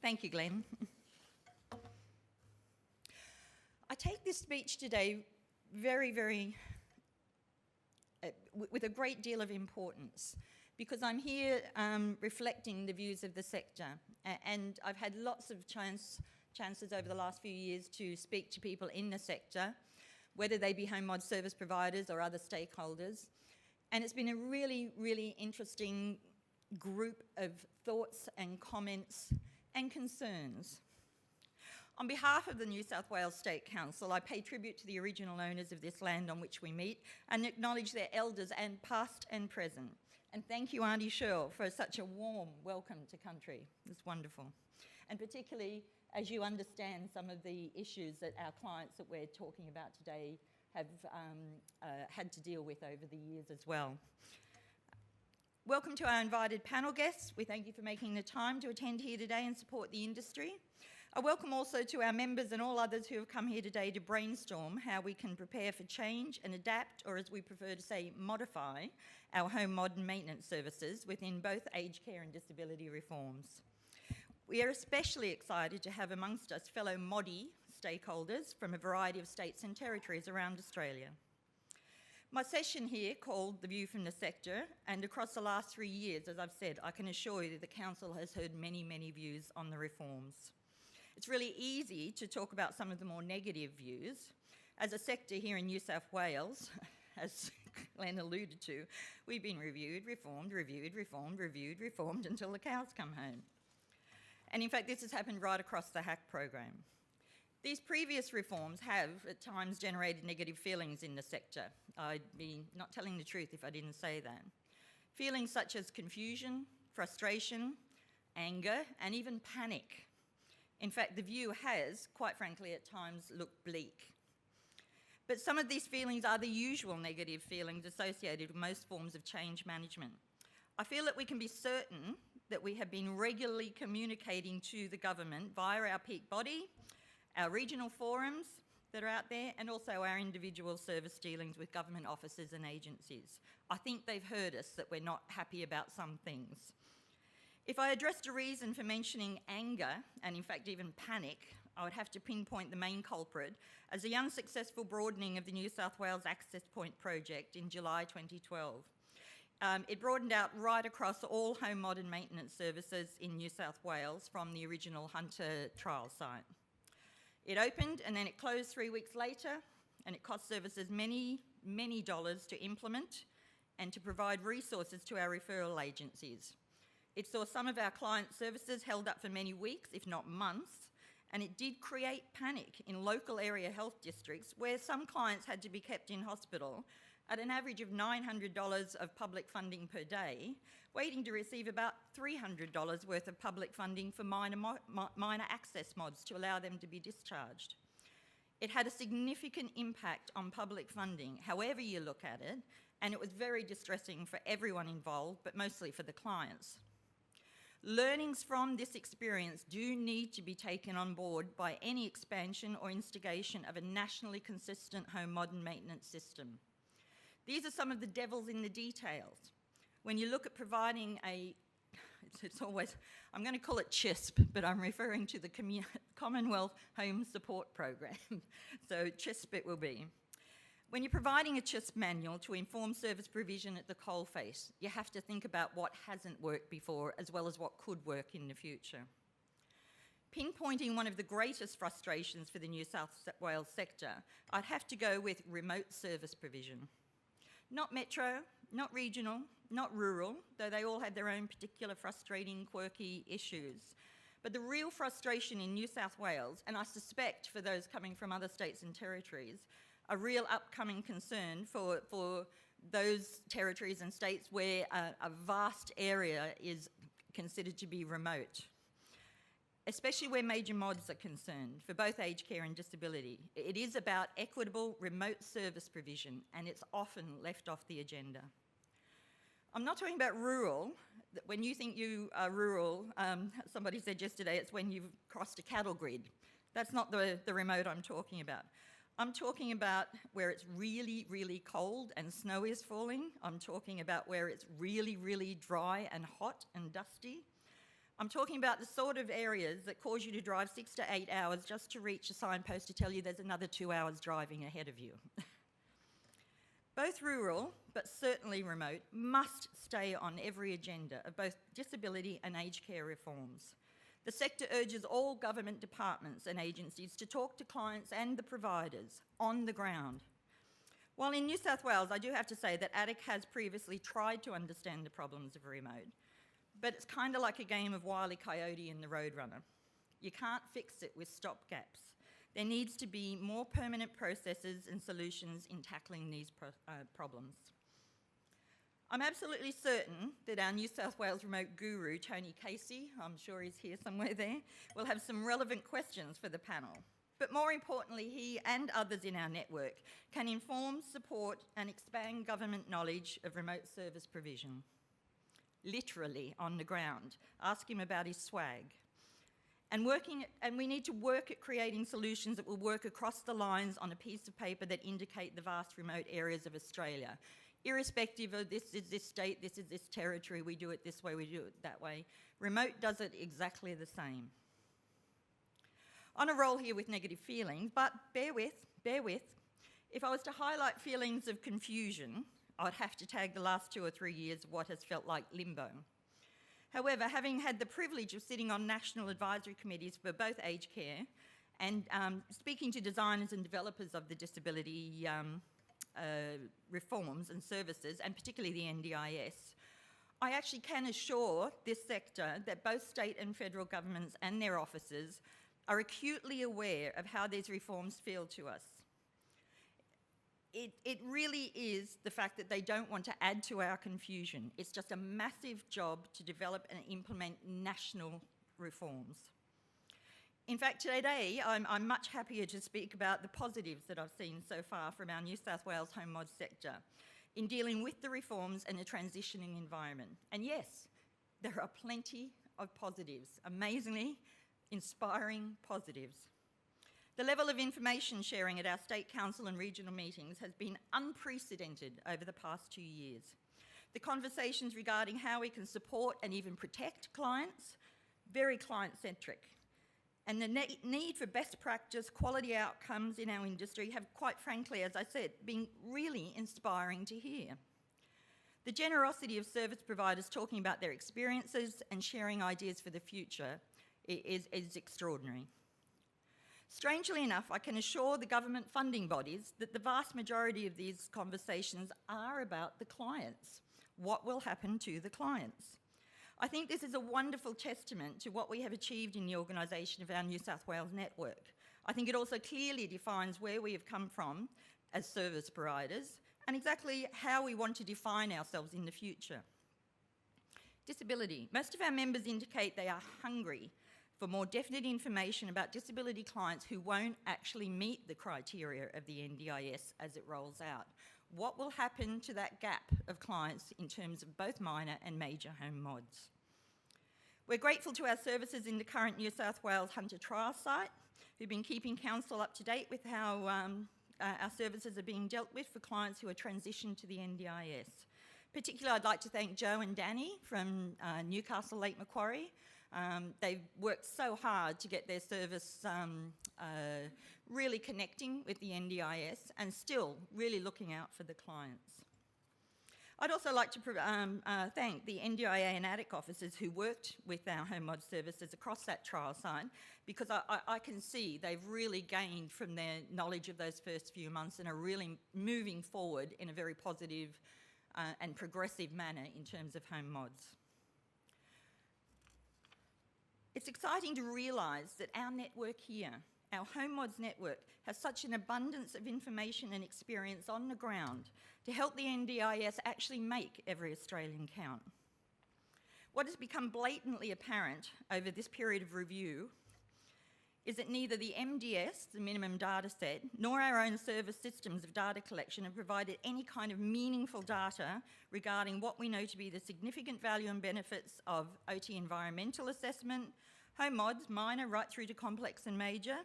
Thank you, Glenn. I take this speech today with a great deal of importance because I'm here reflecting the views of the sector, and I've had lots of chances over the last few years to speak to people in the sector, whether they be home mod service providers or other stakeholders, and it's been a really interesting group of thoughts and comments and concerns. On behalf of the New South Wales State Council, I pay tribute to the original owners of this land on which we meet and acknowledge their elders, and past and present. And thank you, Auntie Cheryl, for such a warm welcome to country. It's wonderful. And particularly as you understand some of the issues that our clients that we're talking about today have had to deal with over the years as well. Welcome to our invited panel guests. We thank you for making the time to attend here today and support the industry. A welcome also to our members and all others who have come here today to brainstorm how we can prepare for change and adapt, or as we prefer to say, modify our home mod and maintenance services within both aged care and disability reforms. We are especially excited to have amongst us fellow MOD-A stakeholders from a variety of states and territories around Australia. My session here, called The View from the Sector, and across the last 3 years, as I've said, I can assure you that the Council has heard many views on the reforms. It's really easy to talk about some of the more negative views. As a sector here in New South Wales, as Glenn alluded to, we've been reviewed, reformed, reviewed, reformed, reviewed, reformed until the cows come home. And in fact, this has happened right across the HAC program. These previous reforms have at times generated negative feelings in the sector. I'd be not telling the truth if I didn't say that. Feelings such as confusion, frustration, anger, and even panic. In fact, the view has, quite frankly, at times looked bleak. But some of these feelings are the usual negative feelings associated with most forms of change management. I feel that we can be certain that we have been regularly communicating to the government via our peak body, our regional forums that are out there, and also our individual service dealings with government officers and agencies. I think they've heard us that we're not happy about some things. If I addressed a reason for mentioning anger, and in fact even panic, I would have to pinpoint the main culprit as the unsuccessful broadening of the New South Wales Access Point project in July 2012. It broadened out right across all home mod and maintenance services in New South Wales from the original Hunter trial site. It opened and then it closed 3 weeks later, and it cost services many dollars to implement and to provide resources to our referral agencies. It saw some of our client services held up for many weeks, if not months, and it did create panic in local area health districts where some clients had to be kept in hospital at an average of $900 of public funding per day, waiting to receive about $300 worth of public funding for minor access mods to allow them to be discharged. It had a significant impact on public funding, however you look at it, and it was very distressing for everyone involved, but mostly for the clients. Learnings from this experience do need to be taken on board by any expansion or instigation of a nationally consistent home modern maintenance system. These are some of the devils in the details. When you look at providing it's always, I'm going to call it CHISP, but I'm referring to the Commonwealth Home Support Program. So CHISP it will be. When you're providing a CHISP manual to inform service provision at the coalface, you have to think about what hasn't worked before as well as what could work in the future. Pinpointing one of the greatest frustrations for the New South Wales sector, I'd have to go with remote service provision. Not metro, not regional, not rural, though they all had their own particular frustrating, quirky issues. But the real frustration in New South Wales, and I suspect for those coming from other states and territories, a real upcoming concern for those territories and states where a vast area is considered to be remote, especially where major mods are concerned for both aged care and disability. It is about equitable remote service provision, and it's often left off the agenda. I'm not talking about rural. When you think you are rural, somebody said yesterday it's when you've crossed a cattle grid. That's not the remote I'm talking about. I'm talking about where it's really cold and snow is falling. I'm talking about where it's really dry and hot and dusty. I'm talking about the sort of areas that cause you to drive 6 to 8 hours just to reach a signpost to tell you there's another 2 hours driving ahead of you. Both rural, but certainly remote, must stay on every agenda of both disability and aged care reforms. The sector urges all government departments and agencies to talk to clients and the providers on the ground. While in New South Wales, I do have to say that ADIC has previously tried to understand the problems of remote, but it's kind of like a game of Wile E. Coyote and the Roadrunner. You can't fix it with stopgaps. There needs to be more permanent processes and solutions in tackling these problems. I'm absolutely certain that our New South Wales remote guru, Tony Casey, I'm sure he's here somewhere there, will have some relevant questions for the panel. But more importantly, he and others in our network can inform, support, and expand government knowledge of remote service provision. Literally on the ground. Ask him about his swag. And we need to work at creating solutions that will work across the lines on a piece of paper that indicate the vast remote areas of Australia. Irrespective of this is this state, this is this territory, we do it this way, we do it that way. Remote does it exactly the same. On a roll here with negative feelings, but bear with. If I was to highlight feelings of confusion, I'd have to tag the last 2 or 3 years of what has felt like limbo. However, having had the privilege of sitting on national advisory committees for both aged care and speaking to designers and developers of the disability reforms and services, and particularly the NDIS, I actually can assure this sector that both state and federal governments and their officers are acutely aware of how these reforms feel to us. It really is the fact that they don't want to add to our confusion. It's just a massive job to develop and implement national reforms. In fact, today I'm much happier to speak about the positives that I've seen so far from our New South Wales home mod sector in dealing with the reforms and the transitioning environment. And yes, there are plenty of positives, amazingly inspiring positives. The level of information sharing at our State Council and regional meetings has been unprecedented over the past 2 years. The conversations regarding how we can support and even protect clients, very client-centric. And the need for best practice, quality outcomes in our industry have, quite frankly, as I said, been really inspiring to hear. The generosity of service providers talking about their experiences and sharing ideas for the future is extraordinary. Strangely enough, I can assure the government funding bodies that the vast majority of these conversations are about the clients. What will happen to the clients? I think this is a wonderful testament to what we have achieved in the organisation of our New South Wales network. I think it also clearly defines where we have come from as service providers and exactly how we want to define ourselves in the future. Disability. Most of our members indicate they are hungry for more definite information about disability clients who won't actually meet the criteria of the NDIS as it rolls out. What will happen to that gap of clients in terms of both minor and major home mods? We're grateful to our services in the current New South Wales Hunter Trial site, who've been keeping council up to date with how our services are being dealt with for clients who are transitioned to the NDIS. Particularly, I'd like to thank Joe and Danny from Newcastle Lake Macquarie. They've worked so hard to get their service really connecting with the NDIS and still really looking out for the clients. I'd also like to thank the NDIA and ADIC officers who worked with our home mod services across that trial site, because I can see they've really gained from their knowledge of those first few months and are really moving forward in a very positive and progressive manner in terms of home mods. It's exciting to realise that our network here, our home mods network, has such an abundance of information and experience on the ground to help the NDIS actually make every Australian count. What has become blatantly apparent over this period of review is that neither the MDS, the minimum data set, nor our own service systems of data collection have provided any kind of meaningful data regarding what we know to be the significant value and benefits of OT environmental assessment, home mods, minor right through to complex and major,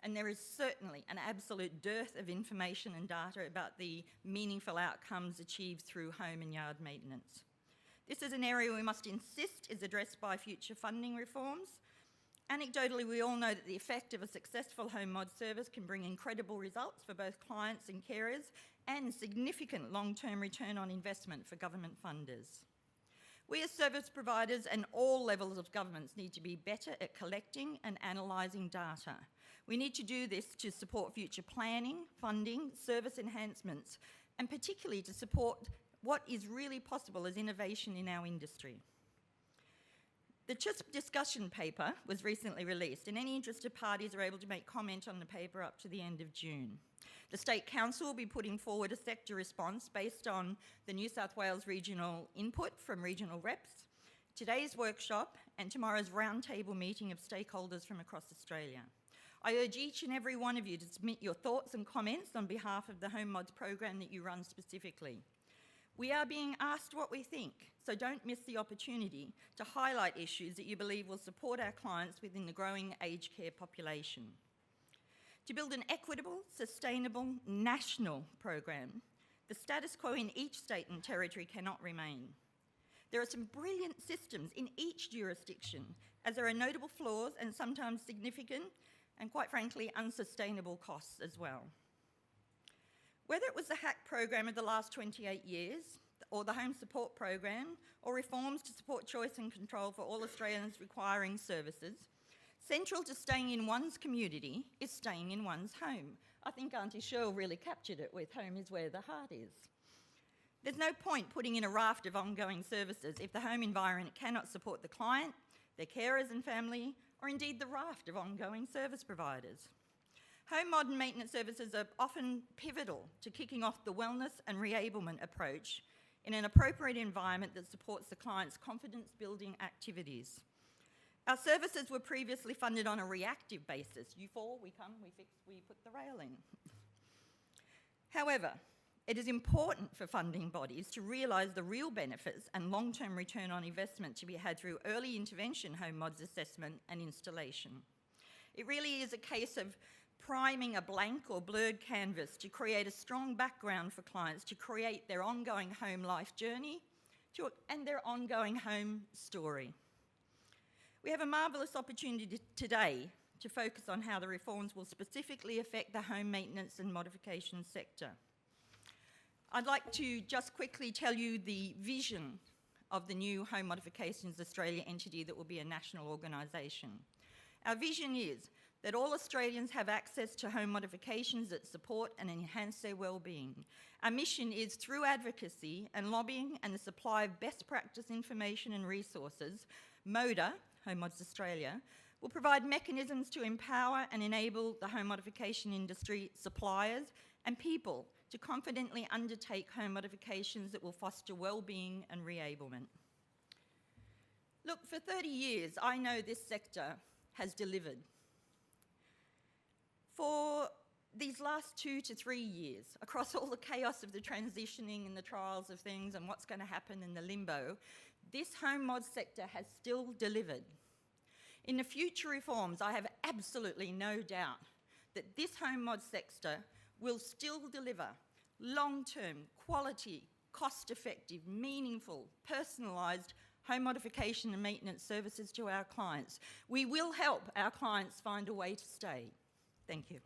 and there is certainly an absolute dearth of information and data about the meaningful outcomes achieved through home and yard maintenance. This is an area we must insist is addressed by future funding reforms. Anecdotally, we all know that the effect of a successful home mod service can bring incredible results for both clients and carers and significant long-term return on investment for government funders. We as service providers and all levels of governments need to be better at collecting and analysing data. We need to do this to support future planning, funding, service enhancements, and particularly to support what is really possible as innovation in our industry. The CHISP discussion paper was recently released, and any interested parties are able to make comment on the paper up to the end of June. The State Council will be putting forward a sector response based on the New South Wales regional input from regional reps, today's workshop, and tomorrow's roundtable meeting of stakeholders from across Australia. I urge each and every one of you to submit your thoughts and comments on behalf of the Home Mods program that you run specifically. We are being asked what we think, so don't miss the opportunity to highlight issues that you believe will support our clients within the growing aged care population. To build an equitable, sustainable, national program, the status quo in each state and territory cannot remain. There are some brilliant systems in each jurisdiction, as there are notable flaws and sometimes significant and, quite frankly, unsustainable costs as well. Whether it was the HACC program of the last 28 years, or the Home Support Program, or reforms to support choice and control for all Australians requiring services, central to staying in one's community is staying in one's home. I think Auntie Cheryl really captured it with home is where the heart is. There's no point putting in a raft of ongoing services if the home environment cannot support the client, their carers and family, or indeed the raft of ongoing service providers. Home mod and maintenance services are often pivotal to kicking off the wellness and reablement approach in an appropriate environment that supports the client's confidence-building activities. Our services were previously funded on a reactive basis. You fall, we come, we fix, we put the rail in. However, it is important for funding bodies to realise the real benefits and long-term return on investment to be had through early intervention home mods assessment and installation. It really is a case of priming a blank or blurred canvas to create a strong background for clients to create their ongoing home life journey and their ongoing home story. We have a marvellous opportunity today to focus on how the reforms will specifically affect the home maintenance and modification sector. I'd like to just quickly tell you the vision of the new Home Modifications Australia entity that will be a national organisation. Our vision is that all Australians have access to home modifications that support and enhance their well-being. Our mission is, through advocacy and lobbying and the supply of best practice information and resources, MOD.A, Home Mods Australia, will provide mechanisms to empower and enable the home modification industry, suppliers and people to confidently undertake home modifications that will foster well-being and reablement. Look, for 30 years, I know this sector has delivered. For these last 2 to 3 years, across all the chaos of the transitioning and the trials of things and what's going to happen in the limbo, this home mod sector has still delivered. In the future reforms, I have absolutely no doubt that this home mod sector will still deliver long-term, quality, cost-effective, meaningful, personalised home modification and maintenance services to our clients. We will help our clients find a way to stay. Thank you.